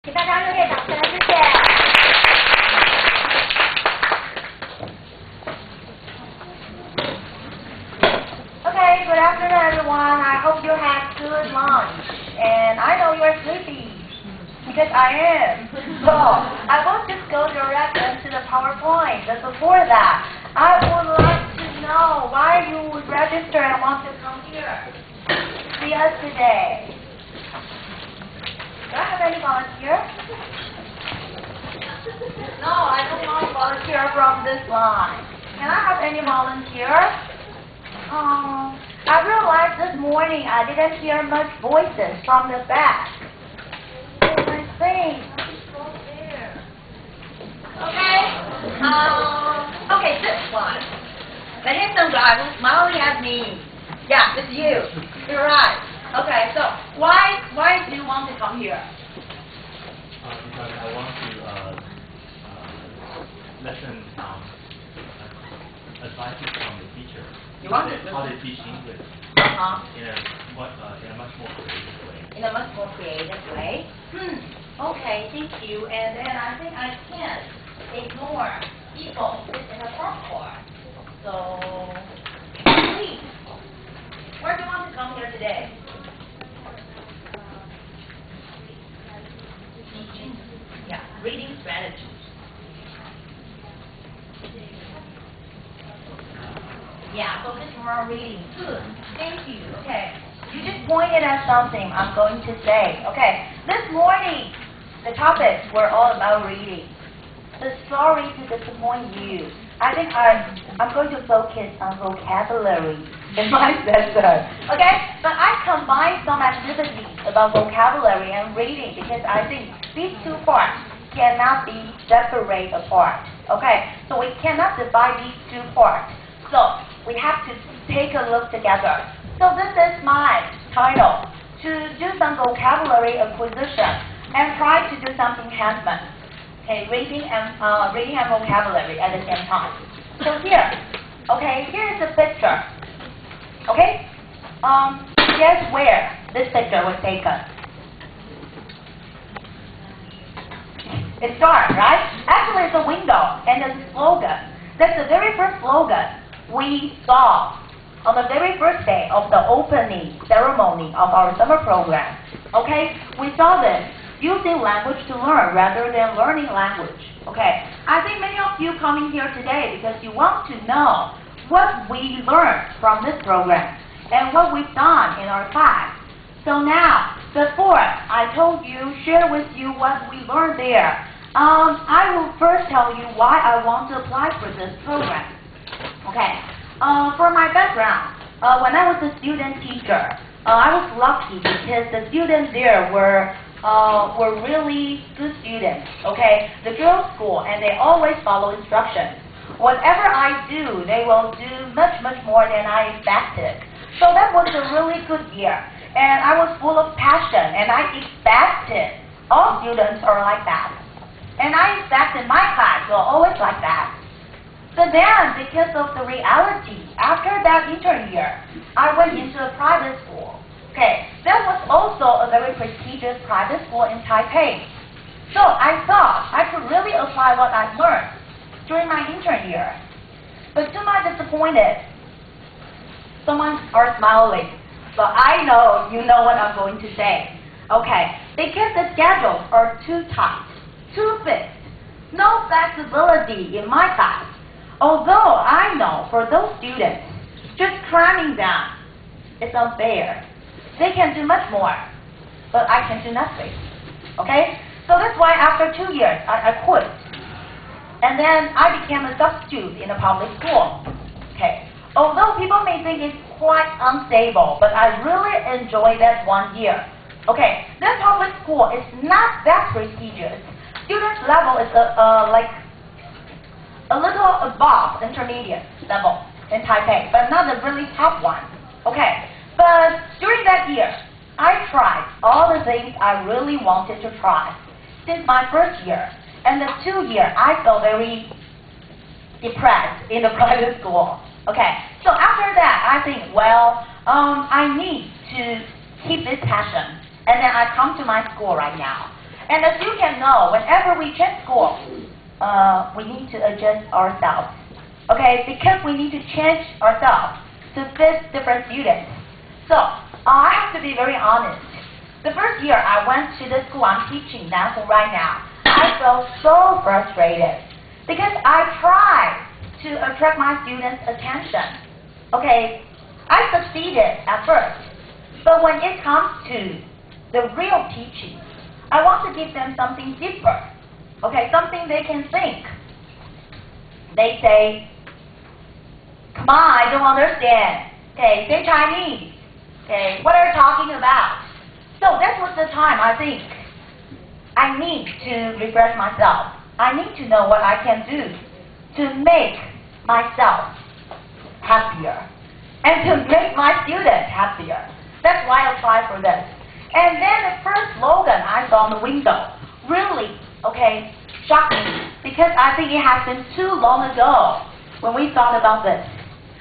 请大家热烈掌声，谢谢。Okay, good afternoon, everyone. I hope you had good lunch, and I know you're sleepy because I am. So I will just go direct into the PowerPoint. But before that, I would like to know why you would register and want to come here. See us today. Do I have any volunteer? No, I don't want to volunteer from this line. Can I have any volunteer? I realized this morning I didn't hear much voices from the back. Oh, I think it's all there. Okay. Okay, this one. The handsome guy who's smiling at me. Yeah, it's you. You're right. Okay, so why do you want to come here? Because I want to listen advices from the teacher. You want to how they teach English in a much more creative way. In a much more creative way? Okay, thank you. And then I think I can't ignore people in the front part. So, please, where do you want to come here today? Teaching. Yeah, reading strategies. Yeah, focus more on reading. Good. Thank you. Okay. You just pointed at something I'm going to say. Okay. This morning, the topics were all about reading. So sorry to disappoint you. I think I'm going to focus on vocabulary in my session. Okay? But I combined some activities about vocabulary and reading because I think these two parts cannot be separated apart. Okay? So we cannot divide these two parts. So we have to take a look together. So this is my title, to do some vocabulary acquisition and try to do some enhancement. Okay, reading and vocabulary at the same time. So here, okay, here is a picture. Okay, guess where this picture was taken? It's dark, right? Actually, it's a window and it's a slogan. That's the very first slogan we saw on the very first day of the opening ceremony of our summer program. Okay, we saw this. Using language to learn rather than learning language. Okay, I think many of you coming here today because you want to know what we learned from this program and what we've done in our class. So now, before I share with you what we learned there, I will first tell you why I want to apply for this program. Okay, for my background, when I was a student teacher, I was lucky because the students there were really good students, okay? The girls' school, and they always follow instructions. Whatever I do, they will do much more than I expected. So that was a really good year. And I was full of passion, and I expected all students are like that. And I expected my class will always like that. But then, because of the reality, after that intern year, I went into a private school. Okay, that was also a very prestigious private school in Taipei. So I thought I could really apply what I learned during my intern year. But to my disappointment, someone are smiling. So I know you know what I'm going to say. Okay, because the schedules are too tight, too fixed, no flexibility in my class. Although I know for those students, just cramming them is unfair. They can do much more, but I can do nothing. Okay? So that's why after 2 years, I quit. And then I became a substitute in a public school. Okay? Although people may think it's quite unstable, but I really enjoyed that 1 year. Okay? That public school is not that prestigious. Students level is like a little above intermediate level in Taipei, but not the really top one. Okay? But during that year, I tried all the things I really wanted to try since my first year. And the 2 year, I felt very depressed in the private school. Okay, so after that, I think, well, I need to keep this passion. And then I come to my school right now. And as you can know, whenever we change school, we need to adjust ourselves. Okay, because we need to change ourselves to fit different students. So, I have to be very honest. The first year I went to the school I'm teaching Nanhu right now, I felt so frustrated because I tried to attract my students' attention. Okay, I succeeded at first, but when it comes to the real teaching, I want to give them something deeper. Okay, something they can think. They say, "Come on, I don't understand." Okay, say Chinese. Okay, what are you talking about? So that was the time I think I need to refresh myself. I need to know what I can do to make myself happier and to make my students happier. That's why I applied for this. And then the first slogan I saw on the window really, okay, shocked me because I think it has been too long ago when we thought about this.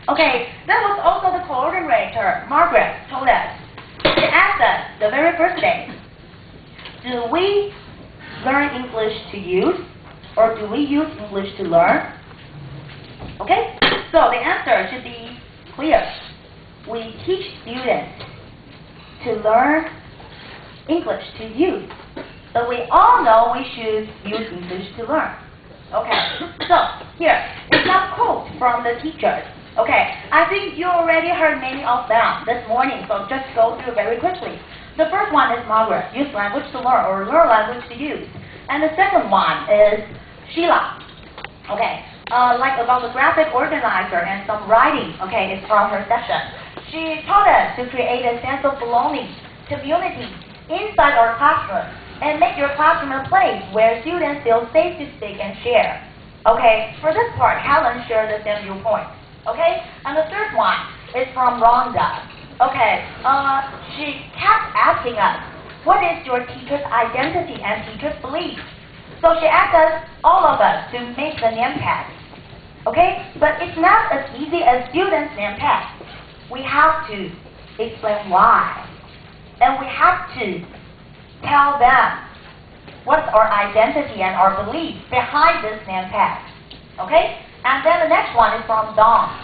Okay, that was also the coordinator, Margaret, told us. She asked us the very first day, do we learn English to use or do we use English to learn? Okay, so the answer should be clear. We teach students to learn English to use, but we all know we should use English to learn. Okay, so here is some quotes from the teachers. Okay, I think you already heard many of them this morning, so just go through very quickly. The first one is Margaret, use language to learn or learn language to use. And the second one is Sheila. Okay, like about the graphic organizer and some writing, okay, it's from her session. She taught us to create a sense of belonging, community inside our classroom and make your classroom a place where students feel safe to speak and share. Okay, for this part, Helen shared the same viewpoint. Okay, and the third one is from Rhonda. Okay, she kept asking us, what is your teacher's identity and teacher's belief? So she asked us, all of us, to make the name tag. Okay, but it's not as easy as students' name tag. We have to explain why. And we have to tell them what's our identity and our belief behind this name tag. Okay? And then the next one is from Dawn.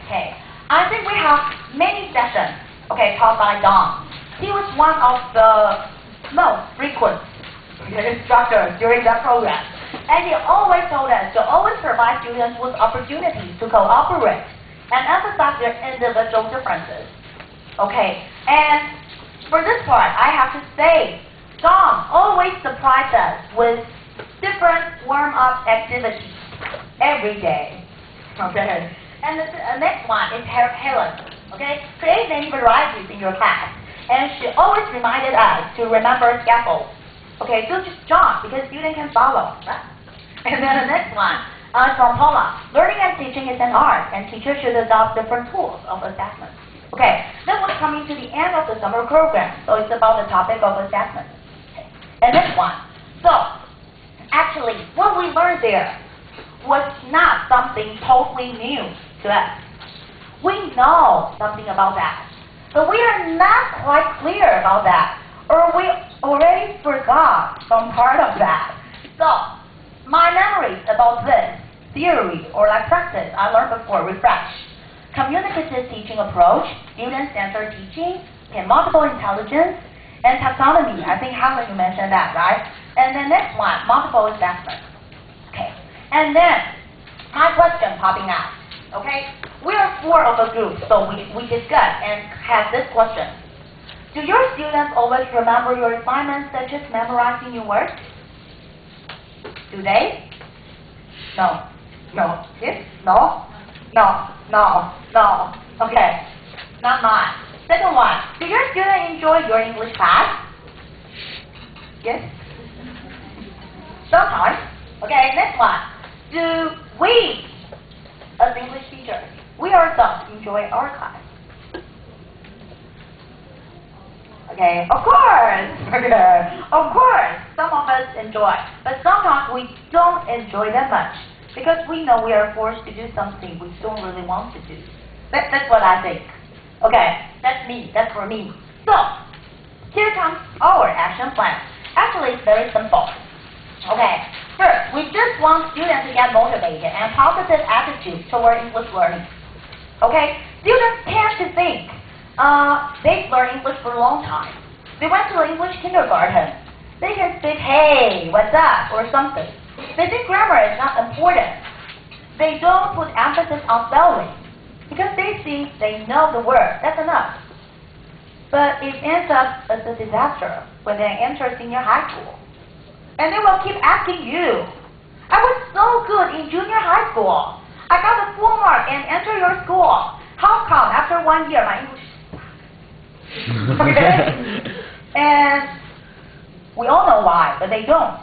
Okay. I think we have many sessions, okay, taught by Dawn. He was one of the most frequent instructors during that program. And he always told us to always provide students with opportunities to cooperate and emphasize their individual differences. Okay. And for this part, I have to say, Dawn always surprised us with different warm-up activities every day. Okay. And the next one is Helen. Okay. Create many varieties in your class. And she always reminded us to remember scaffolds. Okay, so just jump because students can follow. Right? And then the next one from Paula. Learning and teaching is an art, and teachers should adopt different tools of assessment. Okay, then we're coming to the end of the summer program, so it's about the topic of assessment. Okay. And next one. So, actually, what we learned there was not something totally new to us. We know something about that, but we are not quite clear about that, or we already forgot some part of that. So, my memories about this theory or like practice I learned before refresh. Communicative teaching approach, student-centered teaching, and multiple intelligence, and taxonomy. I think Helen, you mentioned that, right? And then next one, multiple assessment. Okay. And then, my question popping out. Okay? We are four of a group, so we discussed and had this question. Do your students always remember your assignments such as memorizing new words? Do they? No. No. Yes? No? No. No. No. Okay. Not mine. Second one. Do your students enjoy your English class? Yes? Sometimes. Okay, next one. Do we, as English teachers, we ourselves enjoy our class? Okay, of course. Of course, some of us enjoy, but sometimes we don't enjoy that much because we know we are forced to do something we don't really want to do. That's what I think. Okay, that's me. That's for me. So, here comes our action plan. Actually, it's very simple. Okay, first, we just want students to get motivated and positive attitude toward English learning. Okay, students tend to think they've learned English for a long time. They went to an English kindergarten. They can speak, hey, what's up, or something. They think grammar is not important. They don't put emphasis on spelling because they think they know the word. That's enough. But it ends up as a disaster when they enter senior high school. And they will keep asking you, I was so good in junior high school. I got a full mark and entered your school. How come after 1 year my English is okay? And we all know why, but they don't.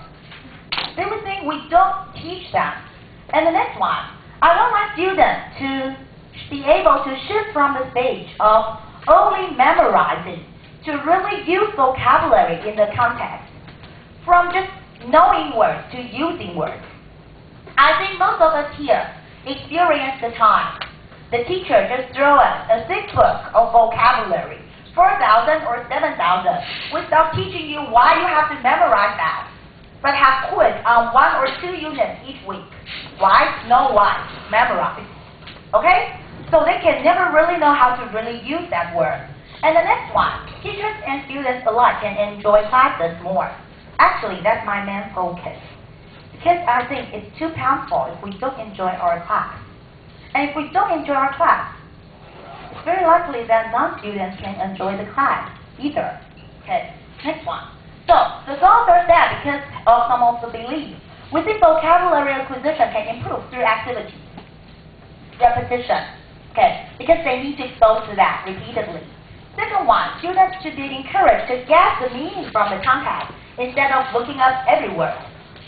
They would think we don't teach them. And the next one, I want my students to be able to shift from the stage of only memorizing to really use vocabulary in the context, from just knowing words to using words. I think most of us here experience the time the teacher just throw us a thick book of vocabulary, 4,000 or 7,000, without teaching you why you have to memorize that, but have quiz on 1 or 2 units each week. Why? No why. Memorize. Okay? So they can never really know how to really use that word. And the next one, teachers and students alike can enjoy classes more. Actually, that's my main focus. Because I think it's too painful if we don't enjoy our class. And if we don't enjoy our class, it's very likely that non-students can enjoy the class either. Okay, next one. So, the author said because of some of the beliefs, we think vocabulary acquisition can improve through activity, repetition. Okay, because they need to expose to that repeatedly. Second one, students should be encouraged to guess the meaning from the context instead of looking up every word.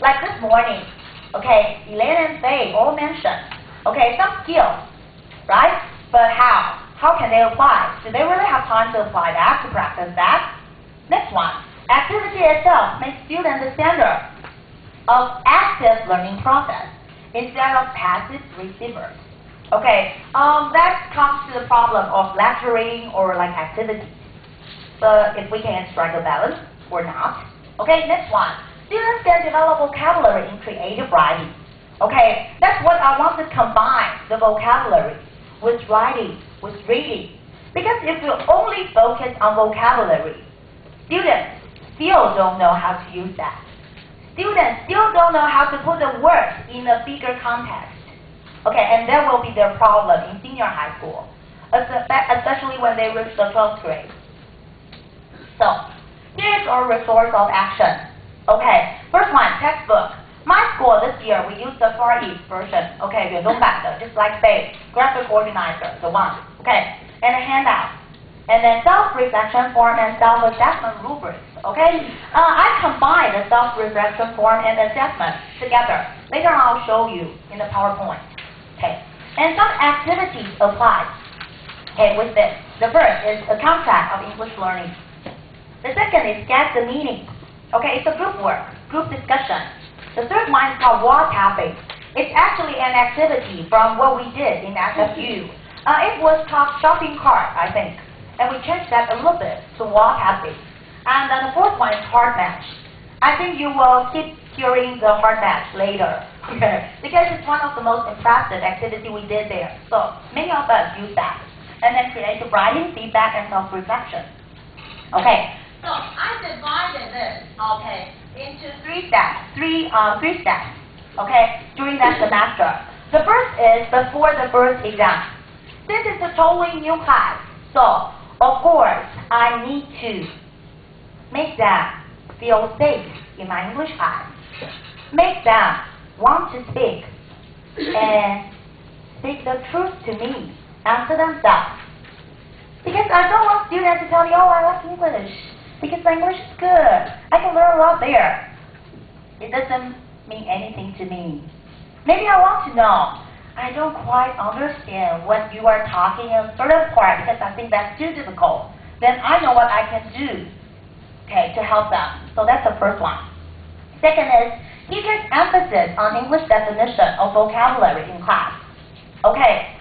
Like this morning, okay, Elaine and Faye all mentioned, okay, some skills, right? But how? How can they apply? Do they really have time to apply that, to practice that? Next one, activity itself makes students the center of active learning process instead of passive receivers. Okay, that comes to the problem of lecturing or like activities. But if we can strike a balance or not. Okay, next one. Students can develop vocabulary in creative writing. Okay, that's what I want to combine the vocabulary with writing, with reading. Because if you only focus on vocabulary, students still don't know how to use that. Students still don't know how to put the words in a bigger context. Okay, and that will be their problem in senior high school, especially when they reach the 12th grade. So, here's our resource of action. Okay, first one, textbook. My school this year, we used the Far East version. Okay, 远东版的, just like Faye, graphic organizer, the one. Okay, and a handout. And then self-reflection form and self-assessment rubrics. Okay, I combined the self-reflection form and assessment together. Later on, I'll show you in the PowerPoint. Okay, and some activities apply. Okay, with this. The first is a contract of English learning. The second is guess the meaning. Okay, it's a group work, group discussion. The third one is called wall tapping. It's actually an activity from what we did in SFU. It was called shopping cart, I think, and we changed that a little bit to wall tapping. And then the fourth one is heart match. I think you will keep hearing the heart match later. Because it's one of the most impressive activity we did there. So many of us use that. And then creative writing, feedback, and self-reflection. Okay, so I divided this, okay, into three steps, three steps, okay, during that semester. The first is before the first exam. This is a totally new class, so of course I need to make them feel safe in my English class. Make them want to speak and speak the truth to me and to themselves. Because I don't want students to tell me, oh, I like English because my English is good. I can learn a lot there. It doesn't mean anything to me. Maybe I want to know, I don't quite understand what you are talking in a certain part because I think that's too difficult. Then I know what I can do, okay, to help them. So that's the first one. Second is, teachers' emphasis on English definition of vocabulary in class. Okay,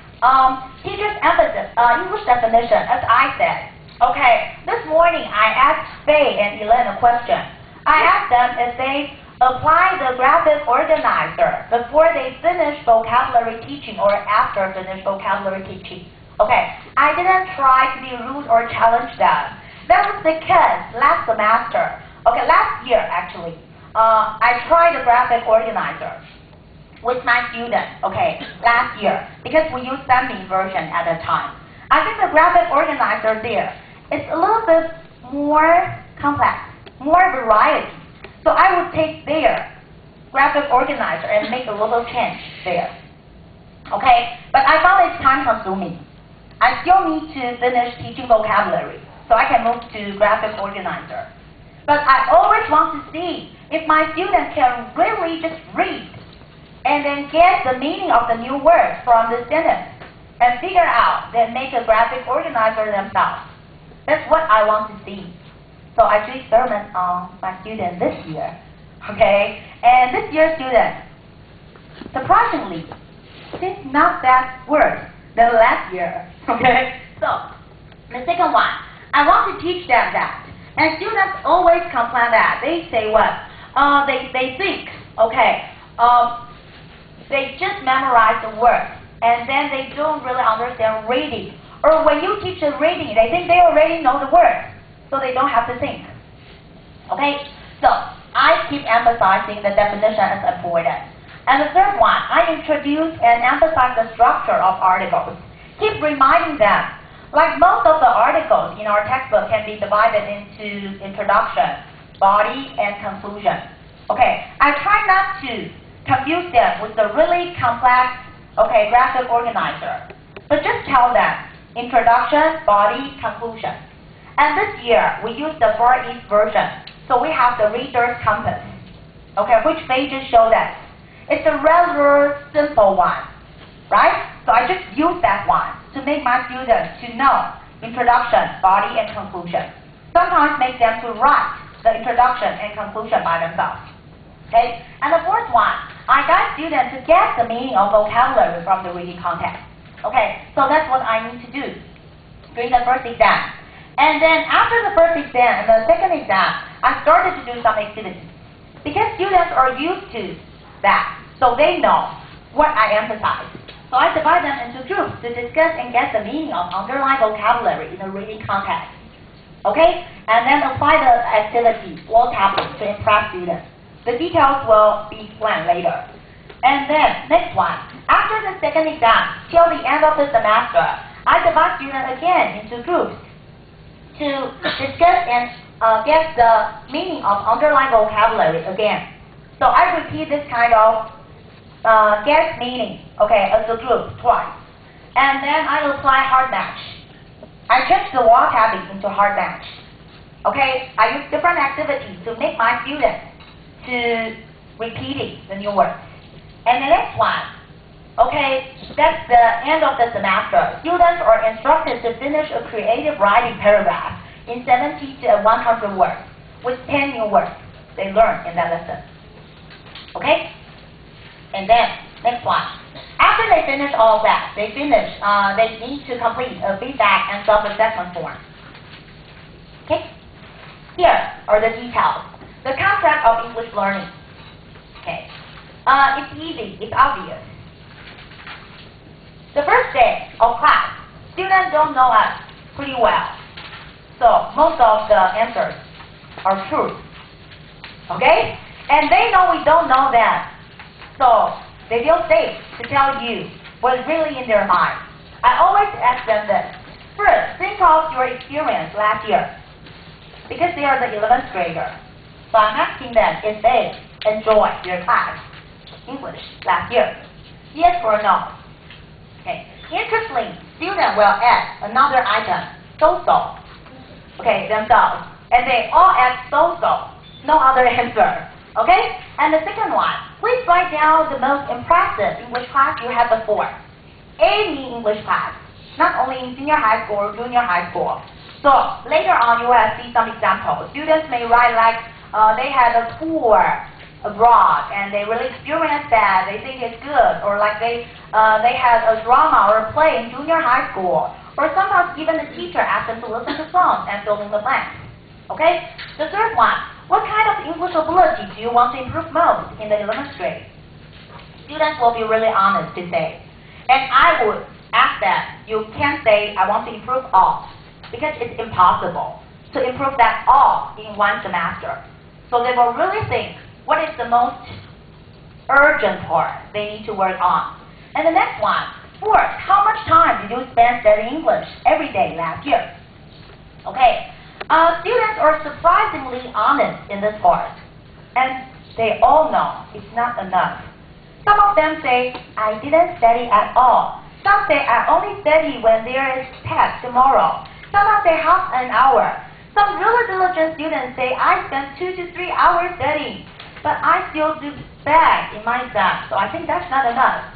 teachers' emphasis on English definition, as I said. Okay, this morning I asked Faye and Elaine a question. I asked them if they apply the graphic organizer before they finish vocabulary teaching or after finish vocabulary teaching. Okay, I didn't try to be rude or challenge them. That was because last semester, last year actually, I tried the graphic organizer with my students, last year, because we used semi version at the time. I think the graphic organizer there is a little bit more complex, more variety. So I would take their graphic organizer and make a little change there. Okay, but I found it's time consuming. I still need to finish teaching vocabulary, so I can move to graphic organizer. But I always want to see if my students can really just read and then get the meaning of the new word from the sentence and figure out, then make a graphic organizer themselves. That's what I want to see. So I do experiments on my students this year, and this year's students, surprisingly, seems not that worse than last year, So the second one, I want to teach them that, and students always complain that they say what? They think, they just memorize the words, and then they don't really understand reading. Or when you teach them reading, they think they already know the words, so they don't have to think. So I keep emphasizing the definition is important. And the third one, I introduce and emphasize the structure of articles. Keep reminding them, like most of the articles in our textbook can be divided into introduction, body, and conclusion. I try not to confuse them with the really complex, graphic organizer, but just tell them introduction, body, conclusion. And this year we use the Far East version, so we have the reader's compass, which pages show that. It's a rather simple one, right? So I just use that one to make my students to know introduction, body, and conclusion. Sometimes make them to write the introduction and conclusion by themselves. And the fourth one, I guide students to get the meaning of vocabulary from the reading context. So that's what I need to do during the first exam. And then after the first exam and the second exam, I started to do some activities. Because students are used to that, so they know what I emphasize. So I divide them into groups to discuss and get the meaning of underlying vocabulary in the reading context. And then apply the activity wall tapping to impress students. The details will be explained later. And then, next one, after the second exam, till the end of the semester, I divide students again into groups to discuss and get the meaning of underlying vocabulary again. So I repeat this kind of get meaning, as a group twice. And then I apply hard match. I change the wall tapping into hard match. I use different activities to make my students to repeating the new words. And the next one, that's the end of the semester. Students are instructed to finish a creative writing paragraph in 70 to 100 words with 10 new words they learned in that lesson. And then, next one. After they finish all of that, they need to complete a feedback and self-assessment form. Here are the details. The concept of English learning. It's easy, it's obvious. The first day of class, students don't know us pretty well. So most of the answers are true. And they know we don't know them. So they feel safe to tell you what's really in their mind. I always ask them this. First, think of your experience last year. Because they are the 11th grader. So I'm asking them if they enjoyed their class, English, last year. Yes or no? Interestingly, students will add another item, so-so, themselves. And they all add so-so, no other answer. And the second one, please write down the most impressive English class you had before. Any English class, not only in senior high school or junior high school. So later on you will see some examples. Students may write like they had a tour abroad and they really experienced that, they think it's good, or like they had a drama or a play in junior high school, or sometimes even the teacher asked them to listen to songs and fill in the blanks. The third one, what kind of English ability do you want to improve most in the 11th grade? Students will be really honest to say. And I would ask them, you can't say, I want to improve all, because it's impossible to improve that all in one semester. So they will really think, what is the most urgent part they need to work on? And the next one, fourth, how much time did you spend studying English every day last year? Okay, students are surprisingly honest in this part, and they all know it's not enough. Some of them say, I didn't study at all. Some say, I only study when there is test tomorrow. Some say half an hour. Some really diligent students say, I spent 2 to 3 hours studying, but I still do bad in my exam, so I think that's not enough.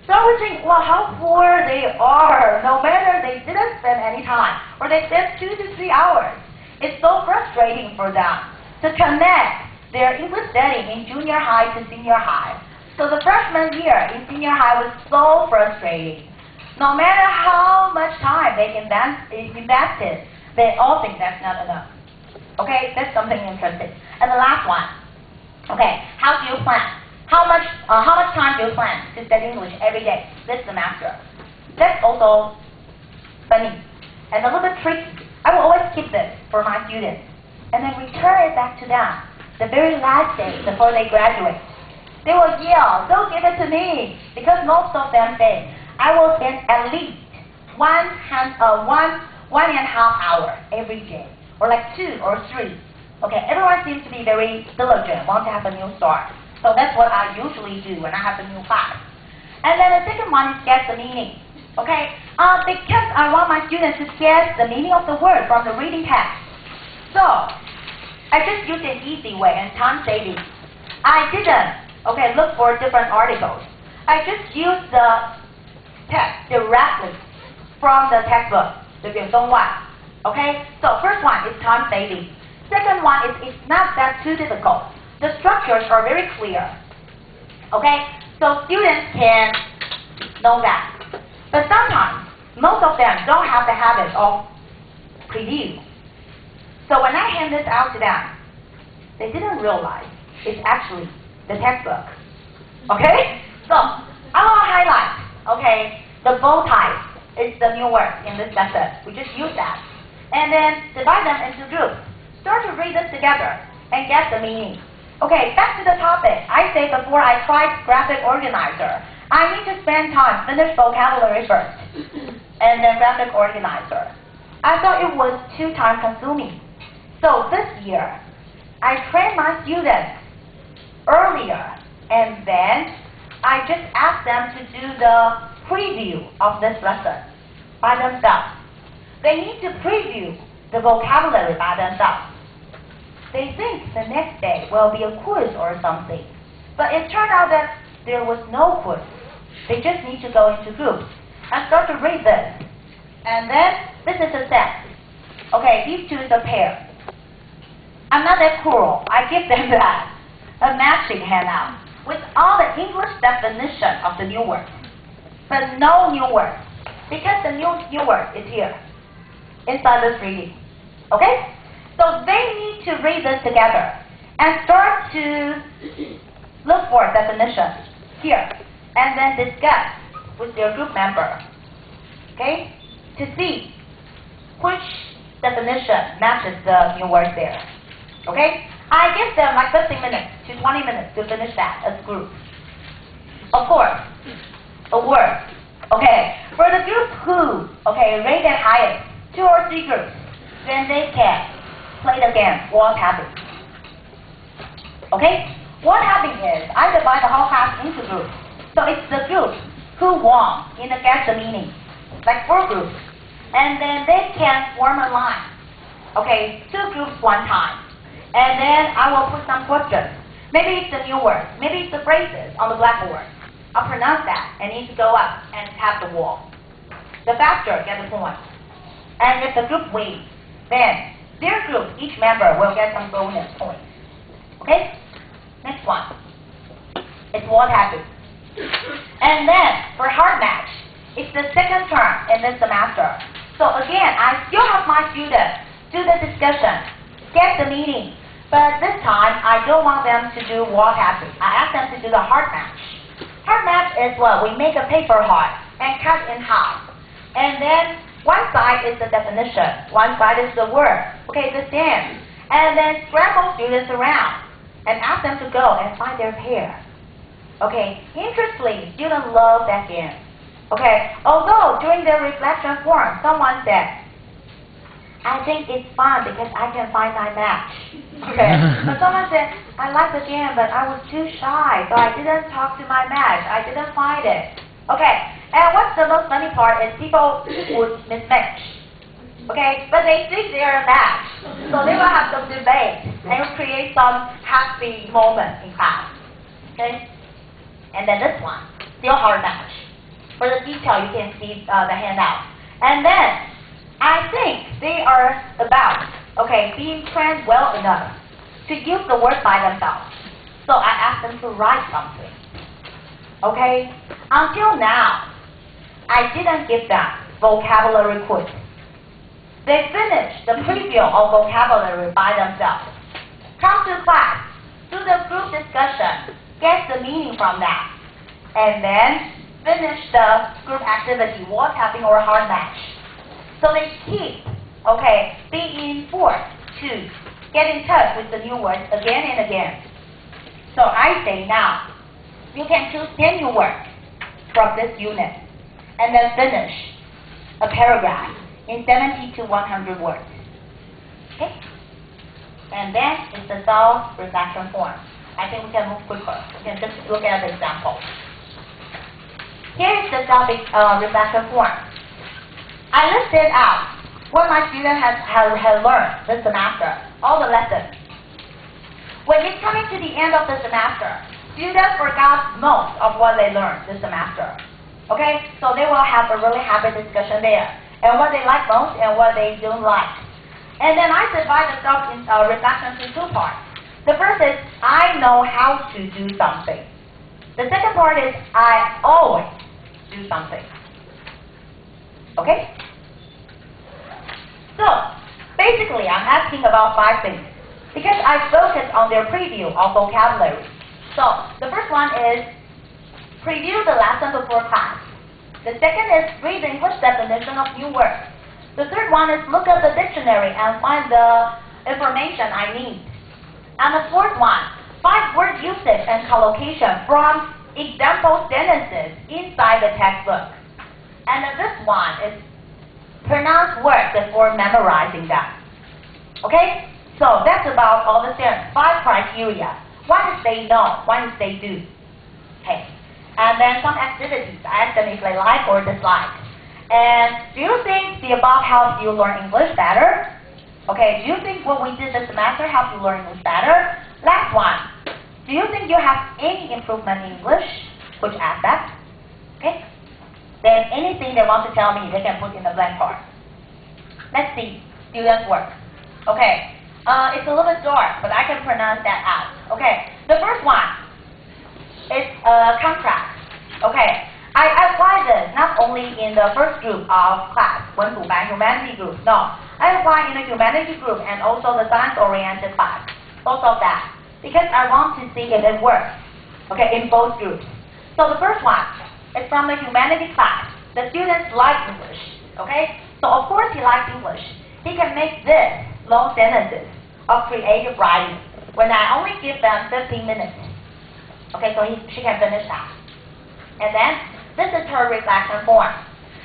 So we think, well, how poor they are, no matter they didn't spend any time, or they spent 2 to 3 hours. It's so frustrating for them to connect their English studying in junior high to senior high. So the freshman year in senior high was so frustrating. No matter how much time they invested, they all think that's not enough. Okay, that's something interesting. And the last one, okay, how do you plan? How much time do you plan to study English every day this semester? That's also funny and a little bit tricky. I will always keep this for my students and then return it back to them the very last day before they graduate. They will yell, don't give it to me, because most of them say, I will spend at least 1.5 hours every day, or like 2 or 3. Okay, everyone seems to be very diligent, want to have a new start. So that's what I usually do when I have a new class. And then the second one is guess the meaning. Okay, because I want my students to guess the meaning of the word from the reading text. So I just used an easy way and time saving. I didn't, look for different articles. I just used the text directly from the textbook, the 原中外. Okay, so first one is time saving. Second one is it's not that too difficult. The structures are very clear. Okay, so students can know that. But sometimes, most of them don't have the habit of preview. So when I hand this out to them, they didn't realize it's actually the textbook. Okay? So I will highlight, the bow tie is the new word in this lesson. We just use that. And then divide them into groups. Start to read this together and get the meaning. Okay, back to the topic. I say before I tried graphic organizer, I need to spend time, finish vocabulary first, and then graphic organizer. I thought it was too time consuming. So this year, I trained my students earlier, and then I just asked them to do the preview of this lesson by themselves. They need to preview the vocabulary by themselves. They think the next day will be a quiz or something, but it turned out that there was no quiz. They just need to go into groups and start to read this. And then this is a set. Okay, these two is a pair. I'm not that cruel. I give them that, a matching handout with all the English definition of the new word, but no new word, because the new word is here, inside this reading. Okay? So they need to read this together and start to look for definitions here, and then discuss with their group member, okay, to see which definition matches the new word there. Okay? I give them like 15 minutes to 20 minutes to finish that as a group. Of course, a word. Okay, for the group who, rate it highest, 2 or 3 groups, then they can play the game, wall tapping. Okay? What happened is, I divide the whole class into groups. So it's the group who won in the guess the meaning, like 4 groups. And then they can form a line. Okay, 2 groups one time. And then I will put some questions. Maybe it's the new words, maybe it's the phrases on the blackboard. I'll pronounce that and need to go up and tap the wall. The faster get the point. And if the group wins, then their group, each member will get some bonus points. Okay? Next one. It's what happens. And then for hard match, it's the second term in this semester. So again, I still have my students do the discussion get the meaning. But this time, I don't want them to do wall tapping. I ask them to do the heart match. Heart match is what? We make a paper heart and cut in half. And then one side is the definition, one side is the word, okay, the stand. And then scramble students around and ask them to go and find their pair. Okay, interestingly, students love that game. Okay, although during their reflection forum, someone said, I think it's fun because I can find my match. Okay, but someone said, I like the game, but I was too shy, so I didn't talk to my match. I didn't find it. Okay, and what's the most funny part is people would mismatch. Okay, but they think they are a match, so they will have some debate and create some happy moment in class. Okay, and then this one, still hard match. For the detail, you can see the handout. And then, I think they are about, okay, being trained well enough to use the word by themselves. So I asked them to write something. Okay, until now, I didn't give them vocabulary quiz. They finished the preview of vocabulary by themselves. Come to class, do the group discussion, get the meaning from that, and then finish the group activity, wall tapping or hard match. So they keep, okay, being forced to get in touch with the new words again and again. So I say now, you can choose 10 new words from this unit, and then finish a paragraph in 70 to 100 words. Okay? And then it's the self-reflection form. I think we can move quicker. We can just look at the example. Here is the self-reflection form. I listed out what my student has learned this semester, all the lessons. When it's coming to the end of the semester, students forgot most of what they learned this semester. Okay? So they will have a really happy discussion there, and what they like most and what they don't like. And then I divide the self-reflection into two parts. The first is, I know how to do something. The second part is, I always do something. Okay? So, basically, I'm asking about 5 things, because I focus on their preview of vocabulary. So, the first one is, preview the lesson before class. The second is, read the English definition of new words. The third one is, look at the dictionary and find the information I need. And the fourth one, find word usage and collocation from example sentences inside the textbook. And the fifth one is, pronounce words before memorizing them. Okay? So that's about all the 5 criteria. One is they know, one is they do. Okay. And then some activities. I ask them if they like or dislike. And do you think the above helps you learn English better? Okay, do you think what we did this semester helps you learn English better? Last one. Do you think you have any improvement in English? Which aspect? Okay. Then anything they want to tell me, they can put in the blank part. Let's see. Students' work. Okay. It's a little bit dark, but I can pronounce that out. Okay. The first one is contract. Okay. I apply this not only in the first group of class, 文组班 humanity group. No. I apply in the humanity group and also the science-oriented class. Both of that. Because I want to see if it works. Okay, in both groups. So the first one is from the humanity class. The students like English. Okay? So of course he likes English. He can make this long sentences of creative writing when I only give them 15 minutes. Okay, so she can finish that. And then this is her reflection form.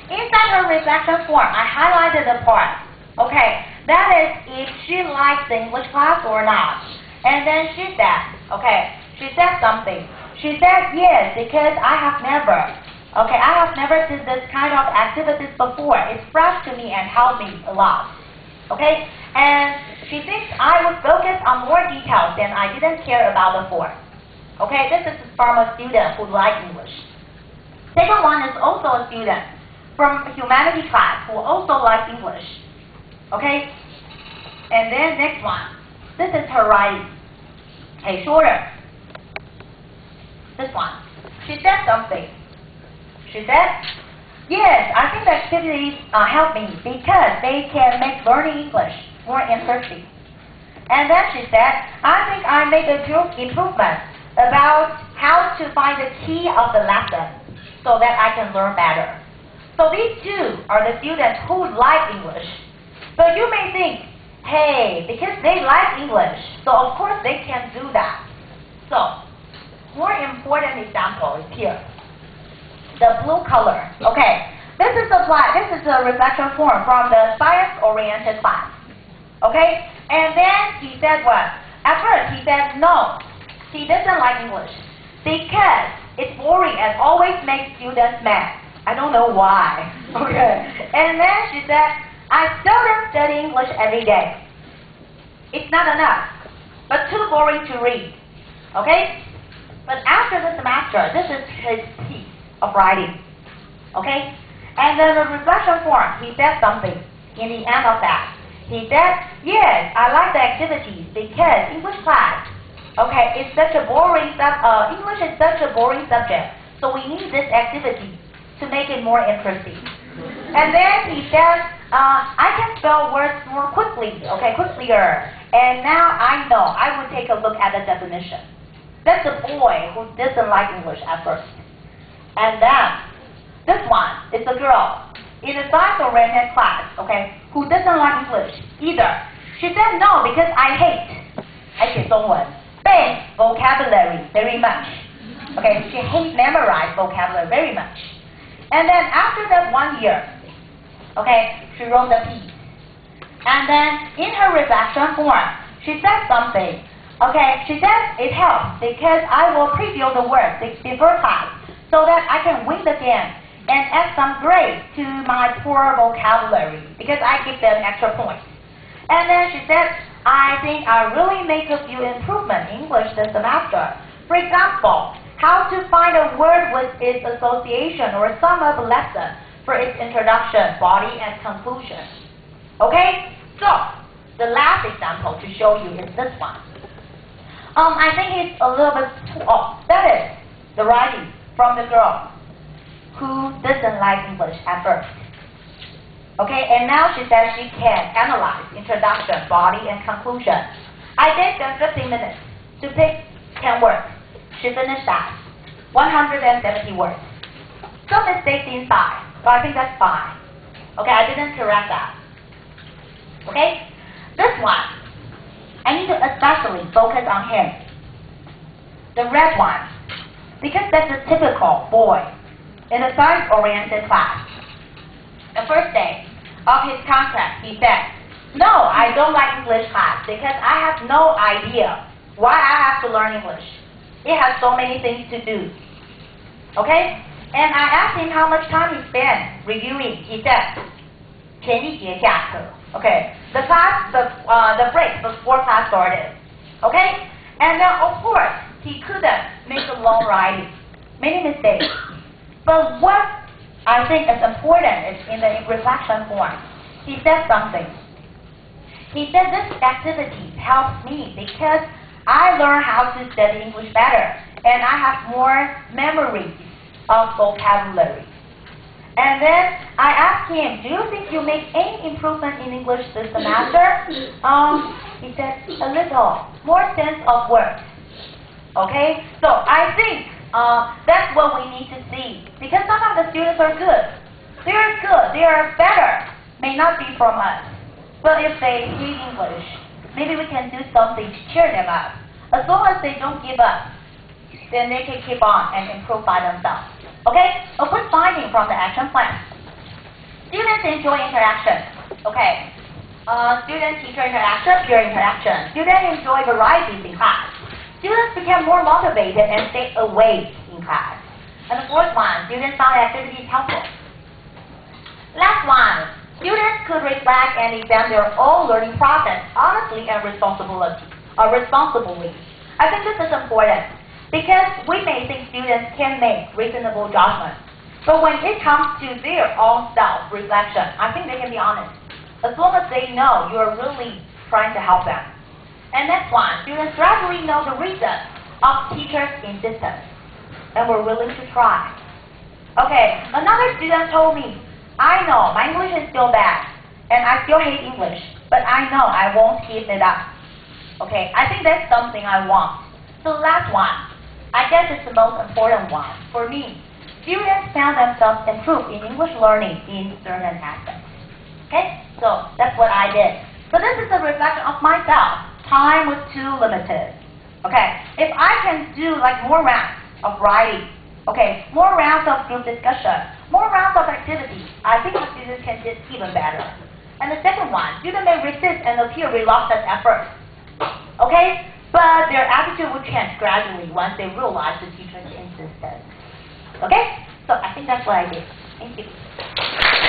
Inside her reflection form, I highlighted the part. Okay, that is if she likes the English class or not. And then she said, okay, she said something. She said, yes, because I have never did this kind of activities before. It's fresh to me and helped me a lot. Okay, and she thinks I would focus on more details than I didn't care about before. Okay, this is from a student who likes English. Second one is also a student from humanity class who also likes English. Okay, and then next one. This is her writing. Okay, shorter. This one. She said something. She said, yes, I think the activities help me because they can make learning English more interesting. And then she said, I think I made a improvement about how to find the key of the lesson so that I can learn better. So these two are the students who like English. But you may think, hey, because they like English, so of course they can do that. So, more important example is here. The blue color. Okay, this is a reflection form from the science-oriented class. Okay, and then he said what? At first he said no, he doesn't like English because it's boring and always makes students mad. I don't know why. Okay, and then she said, I seldom study English every day. It's not enough, but too boring to read. Okay? But after the semester, this is his piece of writing. Okay? And then the reflection form, he said something in the end of that. He said, yes, I like the activities because English class, okay, is such a boring English is such a boring subject, so we need this activity to make it more interesting. And then he said, I can spell words more quickly, okay, quicker. And now I know I will take a look at the definition. That's a boy who doesn't like English at first. And then, this one is a girl in a science-oriented class, okay, who doesn't like English either. She said no because I hate 中文, base vocabulary very much. Okay, she hates memorized vocabulary very much. And then after that 1 year, okay, she wrote the piece. And then in her reflection form, she said something. Okay, she said it helps because I will preview the words before class so that I can win the game and add some grade to my poor vocabulary because I give them extra points. And then she said, I think I really make a few improvements in English this semester. For example, how to find a word with its association or sum up lesson for its introduction, body, and conclusion. Okay? So, the last example to show you is this one. I think it's a little bit too off. That is the writing from the girl who doesn't like English at first. Okay, and now she says she can analyze introduction, body, and conclusion. I gave them 15 minutes to pick 10 words. She finished that. 170 words. Some mistakes inside, but I think that's fine. Okay, I didn't correct that. Okay, this one, I need to especially focus on him. The red one, because that's a typical boy in a science-oriented class. The first day of his contract, he said, no, I don't like English class because I have no idea why I have to learn English. It has so many things to do. Okay? And I asked him how much time he spent reviewing. He said, 前一节下课. Okay, the break before class started. Okay, and then of course he couldn't make a long writing, many mistakes. But what I think is important is in the reflection form. He said something. He said this activity helps me because I learn how to study English better, and I have more memory of vocabulary. And then I asked him, do you think you make any improvement in English this semester? He said, a little, more sense of words. Okay, so I think that's what we need to see. Because some of the students are good. They are better. May not be from us. But if they hate English, maybe we can do something to cheer them up. As long as they don't give up, then they can keep on and improve by themselves. Okay, a quick finding from the action plan. Students enjoy interaction. Okay, student-teacher interaction, peer interaction. Students enjoy varieties in class. Students become more motivated and stay awake in class. And the fourth one, students found activities helpful. Last one, students could reflect and examine their own learning process honestly and responsibly. I think this is important because we may think students can make reasonable judgments, but when it comes to their own self-reflection, I think they can be honest, as long as they know you are really trying to help them. And next one, students gradually know the reason of teachers' insistence, and were willing to try. Okay, another student told me, I know my English is still bad, and I still hate English, but I know I won't give it up. Okay, I think that's something I want. So last one, I guess it's the most important one for me. Students found themselves improve in English learning in certain aspects. Okay, so that's what I did. So this is a reflection of myself. Time was too limited. Okay, if I can do like more rounds of writing, okay, more rounds of group discussion, more rounds of activities, I think the students can do even better. And the second one, students may resist and appear reluctant at first. Okay, but their attitude will change gradually once they realize the teacher's insistence. Okay, so I think that's what I did. Thank you.